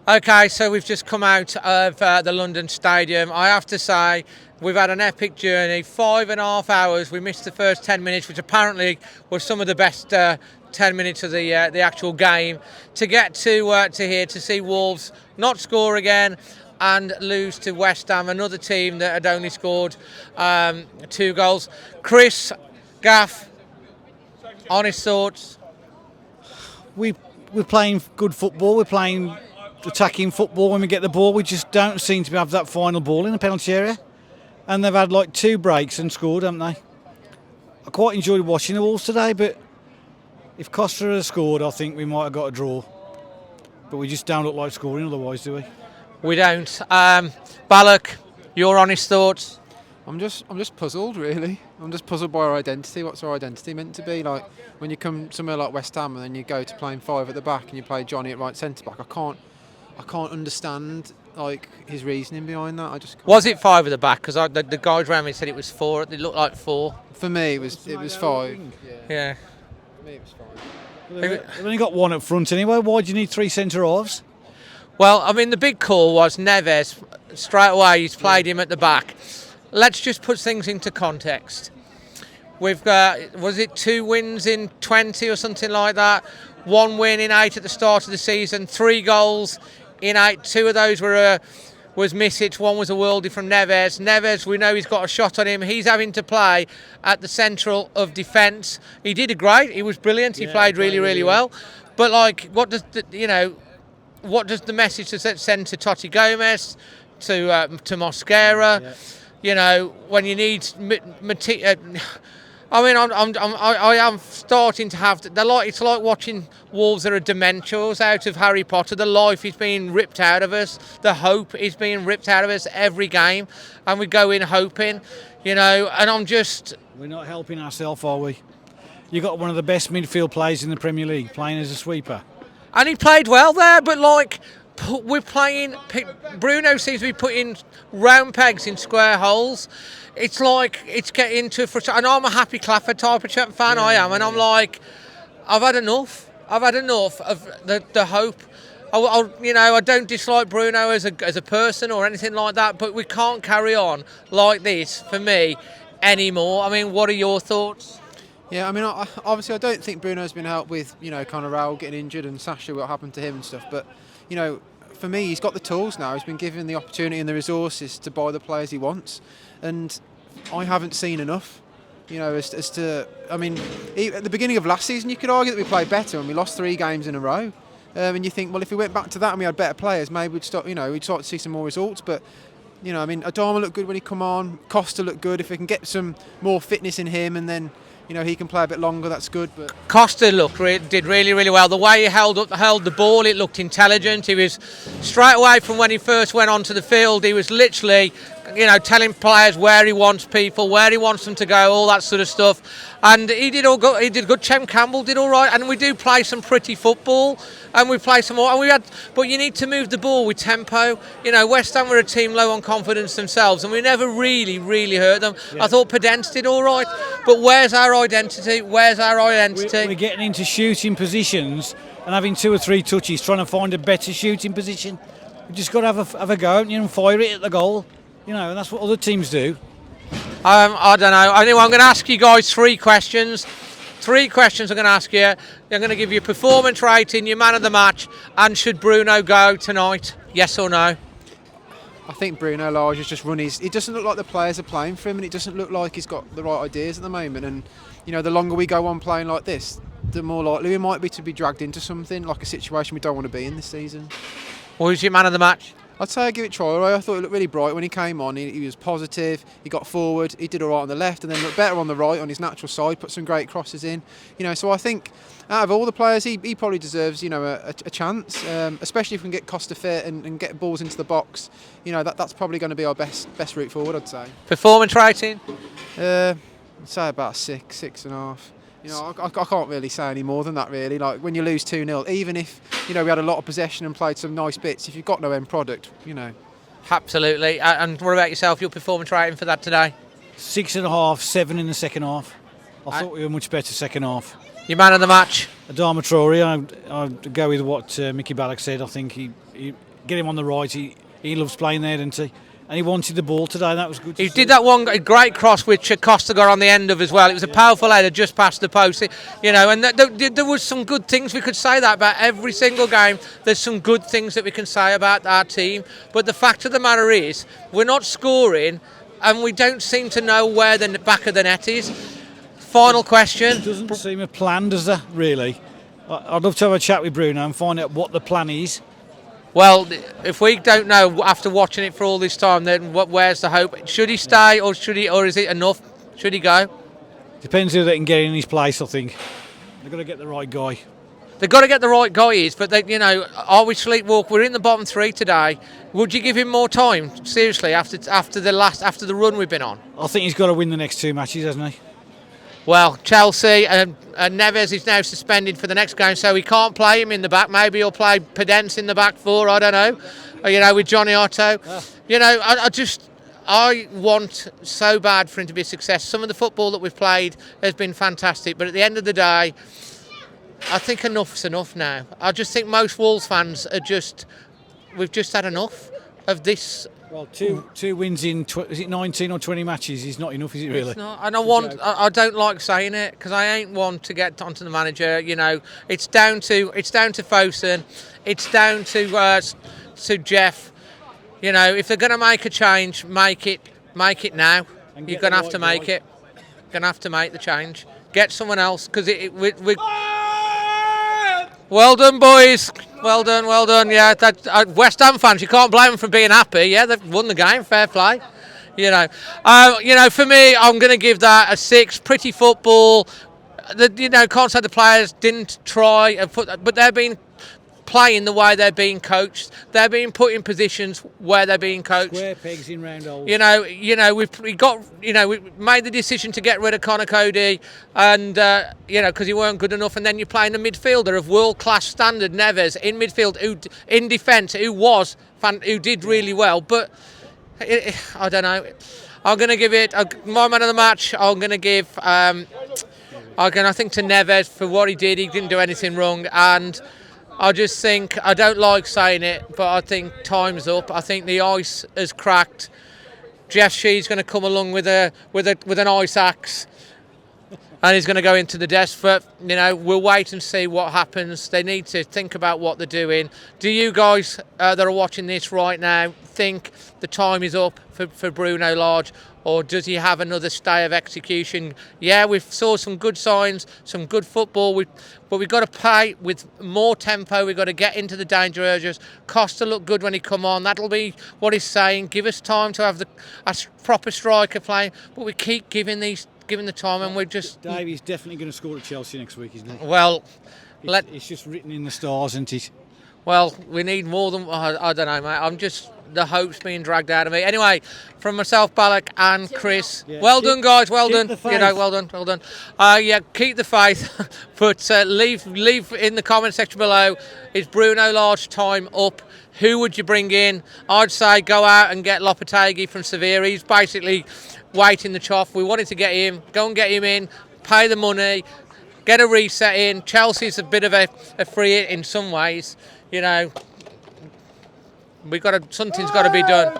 Okay, so we've just come out of the London Stdium. I have to say, we've had an epic journey, 5.5 hours. We missed the first 10 minutes, which apparently was some of the best 10 minutes of the actual game. To get to here, to see Wolves not score again and lose to West Ham, another team that had only scored 2 goals. Chris, Gaff, honest thoughts? We're playing good football. We're playing attacking football. When we get the ball, we just don't seem to have that final ball in the penalty area. And they've had like 2 breaks and scored, haven't they? I quite enjoyed watching the Wolves today, but if Costa had scored, I think we might have got a draw. But we just don't look like scoring otherwise, do we? We don't. Balak, your honest thoughts? I'm just puzzled, really. I'm just puzzled by our identity. What's our identity meant to be? Like when you come somewhere like West Ham and then you go to playing 5 at the back and you play Johnny at right centre back. I can't understand like his reasoning behind that. I just can't. Was it 5 at the back? Because the guys around me said it was 4. It looked like 4. For me, it was 5. Yeah. For me, it was 5. They've only got 1 up front anyway. Why do you need 3 centre halves? Well, I mean, the big call was Neves. Straight away, he's played him at the back. Let's just put things into context. We've got, was it 2 wins in 20 or something like that? 1 win in 8 at the start of the season. 3 goals in 8. 2 of those was Misic. 1 was a worldie from Neves. Neves, we know he's got a shot on him. He's having to play at the central of defence. He did great. He was brilliant. He played really, really well. But like, what does the message send to Totti Gomez, to Mosquera? Yeah. You know, when you need, I am starting to have. It's like watching Wolves that are dementors out of Harry Potter. The life is being ripped out of us. The hope is being ripped out of us every game, and we go in hoping, you know. And we're not helping ourselves, are we? You got one of the best midfield players in the Premier League playing as a sweeper. And he played well there, but like we're playing, Bruno seems to be putting round pegs in square holes. It's like it's getting to frustrating. And I'm a Happy Clapper type of fan. I am, and I'm like, I've had enough. I've had enough of the hope. I don't dislike Bruno as a person or anything like that, but we can't carry on like this for me anymore. I mean, what are your thoughts? Yeah, I mean, obviously I don't think Bruno's been helped with, kind of Raul getting injured and Sasha, what happened to him and stuff. But, for me, he's got the tools now. He's been given the opportunity and the resources to buy the players he wants. And I haven't seen enough, as to... I mean, at the beginning of last season, you could argue that we played better and we lost 3 games in a row. And you think, well, if we went back to that and we had better players, maybe we'd start to see some more results. But... Adama looked good when he come on. Costa looked good. If we can get some more fitness in him, and then he can play a bit longer, that's good. But Costa did really, really well. The way he held the ball, it looked intelligent. He was straight away from when he first went onto the field. He was literally, telling players where he wants people, where he wants them to go, all that sort of stuff. And he did good. He did good. Chem Campbell did all right, and we do play some pretty football, and we play some more. And but you need to move the ball with tempo. West Ham were a team low on confidence themselves, and we never really, really hurt them. Yeah. I thought Pedence did all right, but where's our identity? Where's our identity? We're getting into shooting positions and having 2 or 3 touches, trying to find a better shooting position. We just got to have a go and fire it at the goal. And that's what other teams do. I don't know. Anyway, I'm going to ask you guys 3 questions. 3 questions I'm going to ask you. I'm going to give you a performance rating, your man of the match, and should Bruno go tonight? Yes or no? I think Bruno Lage has just run his... It doesn't look like the players are playing for him, and it doesn't look like he's got the right ideas at the moment. And, the longer we go on playing like this, the more likely we might be to be dragged into something, like a situation we don't want to be in this season. Who's your man of the match? I'd say I'd give it Traore. I thought he looked really bright when he came on. He was positive, he got forward, he did all right on the left, and then looked better on the right on his natural side, put some great crosses in. So I think out of all the players, he probably deserves a chance, especially if we can get Costa fit and get balls into the box. That's probably going to be our best route forward, I'd say. Performance rating? I'd say about 6.5. I can't really say any more than that, really. Like, when you lose 2-0, even if, we had a lot of possession and played some nice bits, if you've got no end product, Absolutely. And what about yourself, your performance rating for that today? 6.5, 7 in the second half. I thought we were much better second half. Your man of the match? Adama Traore. I'd go with what Mickey Ballack said. I think get him on the right. He loves playing there, doesn't he? And he wanted the ball today, and that was good. He did that one great cross which Costa got on the end of as well. It was a powerful header just past the post, and there was some good things we could say that about every single game. There's some good things that we can say about our team, but the fact of the matter is we're not scoring, and we don't seem to know where the back of the net is. Final question. It doesn't seem a plan, does there, really? I'd love to have a chat with Bruno and find out what the plan is. Well, if we don't know after watching it for all this time, then where's the hope? Should he stay, or is it enough? Should he go? Depends who they can get in his place. I think they've got to get the right guy. They've got to get the right guy, but are we sleepwalk? We're in the bottom three today. Would you give him more time? Seriously, after the run we've been on? I think he's got to win the next 2 matches, hasn't he? Well, Chelsea and Neves is now suspended for the next game, so we can't play him in the back. Maybe he'll play Pedence in the back four. I don't know. With Johnny Otto. I want so bad for him to be a success. Some of the football that we've played has been fantastic, but at the end of the day, I think enough's enough now. I just think most Wolves fans we've just had enough of this. Well, two wins in is it 19 or 20 matches is not enough, is it really? It's not, and I don't like saying it because I ain't one to get onto the manager. It's down to Fosun, it's down to Jeff. If they're going to make a change, make it now. You're going to have to make it. Going to have to make the change. Get someone else because we. Well done, boys. Well done. Yeah, West Ham fans, you can't blame them for being happy. Yeah, they've won the game. Fair play. For me, I'm going to give that a 6. Pretty football. Can't say the players didn't try, but they've been playing the way they're being coached. They're being put in positions where they're being coached. Square pegs in round holes. We made the decision to get rid of Conor Cody, and because he weren't good enough. And then you're playing a midfielder of world-class standard, Neves in midfield, in defence, who did really well. But I don't know. I'm going to give it my man of the match. I'm going to give. I think to Neves for what he did. He didn't do anything wrong, and I just think, I don't like saying it, but I think time's up. I think the ice has cracked. Jeff Shee's going to come along with an ice axe, and he's going to go into the desk. But we'll wait and see what happens. They need to think about what they're doing. Do you guys that are watching this right now think the time is up for Bruno Lage? Or does he have another stay of execution? Yeah, we saw some good signs, some good football, but we've got to play with more tempo. We've got to get into the danger areas. Costa looked good when he come on. That'll be what he's saying. Give us time to have a proper striker playing, but we keep giving the time, and we're just. Davey's definitely going to score at Chelsea next week, isn't he? Well, it's just written in the stars, isn't it? Well, we need more than I don't know, mate. The hope's being dragged out of me. Anyway, from myself, Balak, and Chris, well done, guys. Well done. Well done. Keep the faith, but leave in the comment section below. Is Bruno Lage time up? Who would you bring in? I'd say go out and get Lopetegui from Sevilla. He's basically waiting the trough. We wanted to get him. Go and get him in. Pay the money. Get a reset in. Chelsea's a bit of a free hit in some ways. Something's got to be done.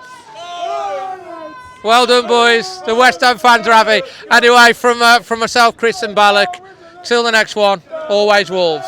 Well done, boys. The West Ham fans are happy. Anyway, from myself, Chris and Balak, till the next one, always Wolves.